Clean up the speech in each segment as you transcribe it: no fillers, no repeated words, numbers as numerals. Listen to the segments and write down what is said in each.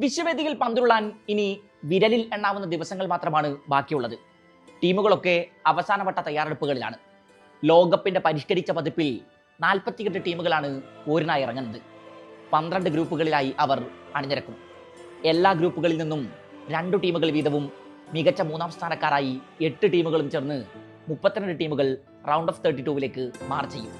വിശ്വവേദിയിൽ പന്തുരുളാൻ ഇനി വിരലിൽ എണ്ണാവുന്ന ദിവസങ്ങൾ മാത്രമാണ് ബാക്കിയുള്ളത്. ടീമുകളൊക്കെ അവസാനവട്ട തയ്യാറെടുപ്പുകളിലാണ്. ലോകകപ്പിന്റെ പരിഷ്കരിച്ച പതിപ്പിൽ 48 ടീമുകളാണ് പോരിനായി ഇറങ്ങുന്നത്. 12 ഗ്രൂപ്പുകളിലായി അവർ അണിനിരക്കും. എല്ലാ ഗ്രൂപ്പുകളിൽ നിന്നും 2 ടീമുകൾ വീതവും മികച്ച 3-ാം സ്ഥാനക്കാരായി 8 ടീമുകളും ചേർന്ന് 32 ടീമുകൾ റൗണ്ട് ഓഫ് 32ലേക്ക് മാർച്ച് ചെയ്യും.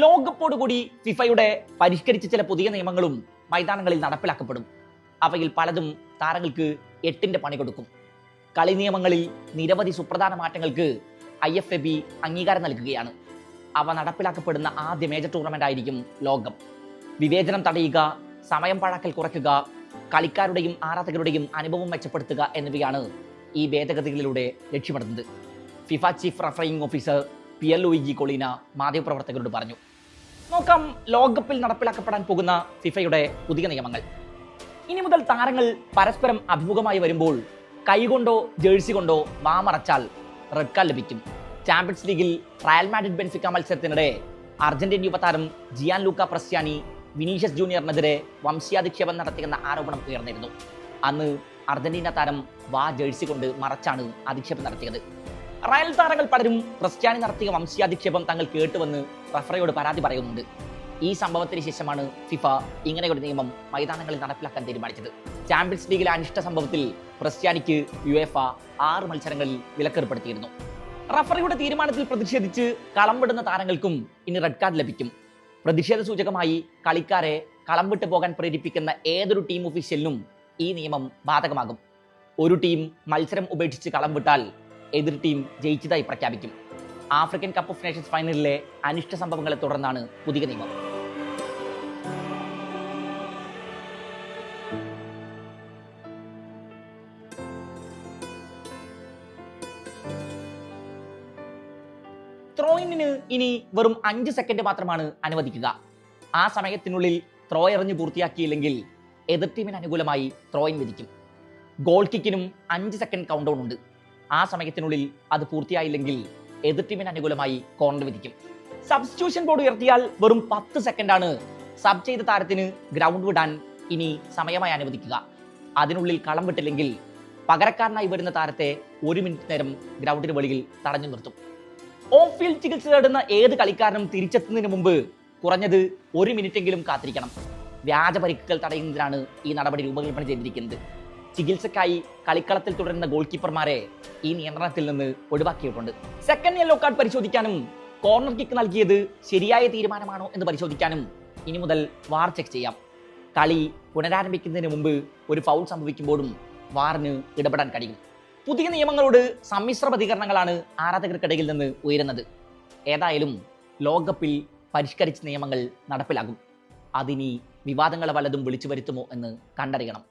ലോകകപ്പോടുകൂടി ഫിഫയുടെ പരിഷ്കരിച്ച ചില പുതിയ നിയമങ്ങളും മൈതാനങ്ങളിൽ നടപ്പിലാക്കപ്പെടും. അവയിൽ പലതും താരങ്ങൾക്ക് 8ന്റെ പണി കൊടുക്കും. കളി നിയമങ്ങളിൽ നിരവധി സുപ്രധാന മാറ്റങ്ങൾക്ക് IFAB അംഗീകാരം നൽകുകയാണ്. അവ നടപ്പിലാക്കപ്പെടുന്ന ആദ്യ മേജർ ടൂർണമെന്റ് ആയിരിക്കും ലോകകപ്പ്. വിവേചനം തടയുക, സമയം പാഴാക്കൽ കുറയ്ക്കുക, കളിക്കാരുടെയും ആരാധകരുടെയും അനുഭവം മെച്ചപ്പെടുത്തുക എന്നിവയാണ് ഈ ഭേദഗതികളിലൂടെ ലക്ഷ്യമിടുന്നത്. FIFA chief refereeing officer പിയർലൂയിജി Collina മാധ്യമപ്രവർത്തകരോട് പറഞ്ഞു. നോക്കാം ലോകകപ്പിൽ നടപ്പിലാക്കപ്പെടാൻ പോകുന്ന ഫിഫയുടെ പുതിയ നിയമങ്ങൾ. ഇനി മുതൽ താരങ്ങൾ പരസ്പരം അഭിമുഖമായി വരുമ്പോൾ കൈകൊണ്ടോ ജേഴ്സി കൊണ്ടോ വാമറച്ചാൽ റെഡ് കാർഡ് ലഭിക്കും. ചാമ്പ്യൻസ് ലീഗിൽ റയൽ മാഡ്രിഡ് ബെൻഫിക്ക മത്സരത്തിനിടെ അർജന്റീൻ യുവതാരം ജിയാൻ ലൂക്ക പ്രസ്യാനി വിനീഷ്യസ് ജൂനിയറിനെതിരെ വംശീയാധിക്ഷേപം നടത്തിയെന്ന ആരോപണം ഉയർന്നിരുന്നു. അന്ന് അർജന്റീന താരം ജേഴ്സി കൊണ്ട് മറച്ചാണ് അധിക്ഷേപം നടത്തിയത്. റയൽ താരങ്ങൾ പലരും ക്രിസ്ത്യാനി നടത്തിയ വംശീയാധിക്ഷേപം തങ്ങൾ കേട്ടുവന്ന് റഫറിയോട് പരാതി പറയുന്നുണ്ട്. ഈ സംഭവത്തിന് ശേഷമാണ് ഫിഫ ഇങ്ങനെയൊരു നിയമം മൈതാനങ്ങളിൽ നടപ്പിലാക്കാൻ തീരുമാനിച്ചത്. ചാമ്പ്യൻസ് ലീഗിലെ അനിഷ്ട സംഭവത്തിൽ ക്രിസ്ത്യാനിക്ക് യുവേഫ 6 മത്സരങ്ങളിൽ വിലക്കേർപ്പെടുത്തിയിരുന്നു. റഫറിയുടെ തീരുമാനത്തിൽ പ്രതിഷേധിച്ച് കളം വിടുന്ന താരങ്ങൾക്കും ഇനി റെഡ് കാർഡ് ലഭിക്കും. പ്രതിഷേധ സൂചകമായി കളിക്കാരെ കളം വിട്ടു പോകാൻ പ്രേരിപ്പിക്കുന്ന ഏതൊരു ടീം ഒഫീഷ്യലിനും ഈ നിയമം ബാധകമാകും. ഒരു ടീം മത്സരം ഉപേക്ഷിച്ച് കളം വിട്ടാൽ എതിർ ടീം ജയിച്ചതായി പ്രഖ്യാപിക്കും. ആഫ്രിക്കൻ കപ്പ് ഓഫ് നേഷൻസ് ഫൈനലിലെ അനിഷ്ട സംഭവങ്ങളെ തുടർന്നാണ് പുതിയ നിയമം. ത്രോയിന് ഇനി വെറും 5 സെക്കൻഡ് മാത്രമാണ് അനുവദിക്കുക. ആ സമയത്തിനുള്ളിൽ ത്രോ എറിഞ്ഞ് പൂർത്തിയാക്കിയില്ലെങ്കിൽ എതിർ ടീമിന് അനുകൂലമായി ത്രോയിൻ വിധിക്കും. ഗോൾ കിക്കിനും 5 സെക്കൻഡ് കൗണ്ട് ഡൗൺ ഉണ്ട്. ആ സമയത്തിനുള്ളിൽ അത് പൂർത്തിയായില്ലെങ്കിൽ എതിർ ടീമിന് അനുകൂലമായി കോർണർ വിധിക്കും. സബ്സ്റ്റിറ്റ്യൂഷൻ ബോർഡ് ഉയർത്തിയാൽ വെറും 10 സെക്കൻഡാണ് സബ് ചെയ്ത താരത്തിന് ഗ്രൗണ്ട് വിടാൻ ഇനി സമയമായി അനുവദിക്കുക. അതിനുള്ളിൽ കളം വിട്ടില്ലെങ്കിൽ പകരക്കാരനായി വരുന്ന താരത്തെ 1 മിനിറ്റ് നേരം ഗ്രൗണ്ടിന് വെളിയിൽ തടഞ്ഞു നിർത്തും. ഓഫ് ഫീൽഡ് ചികിത്സ തേടുന്ന ഏത് കളിക്കാരനും തിരിച്ചെത്തുന്നതിന് മുമ്പ് കുറഞ്ഞത് 1 മിനിറ്റെങ്കിലും കാത്തിരിക്കണം. വ്യാജ പരിക്കുകൾ തടയുന്നതിനാണ് ഈ നടപടി രൂപകൽപ്പന ചെയ്തിരിക്കുന്നത്. ചികിത്സക്കായി കളിക്കളത്തിൽ തുടരുന്ന ഗോൾ കീപ്പർമാരെ ഈ നിയന്ത്രണത്തിൽ നിന്ന് ഒഴിവാക്കിയിട്ടുണ്ട്. സെക്കൻഡ് യെല്ലോ കാർഡ് പരിശോധിക്കാനും കോർണർ കിക്ക് നൽകിയത് ശരിയായ തീരുമാനമാണോ എന്ന് പരിശോധിക്കാനും ഇനി മുതൽ വാർ ചെക്ക് ചെയ്യാം. കളി പുനരാരംഭിക്കുന്നതിന് മുമ്പ് ഒരു ഫൗൾ സംഭവിക്കുമ്പോഴും വാറിന് ഇടപെടാൻ കഴിയും. പുതിയ നിയമങ്ങളോട് സമ്മിശ്ര പ്രതികരണങ്ങളാണ് ആരാധകർക്കിടയിൽ നിന്ന് ഉയരുന്നത്. ഏതായാലും ലോകകപ്പിൽ പരിഷ്കരിച്ച നിയമങ്ങൾ നടപ്പിലാകും. അതിനി വിവാദങ്ങൾ വല്ലതും വിളിച്ചു വരുത്തുമോ എന്ന് കണ്ടറിയണം.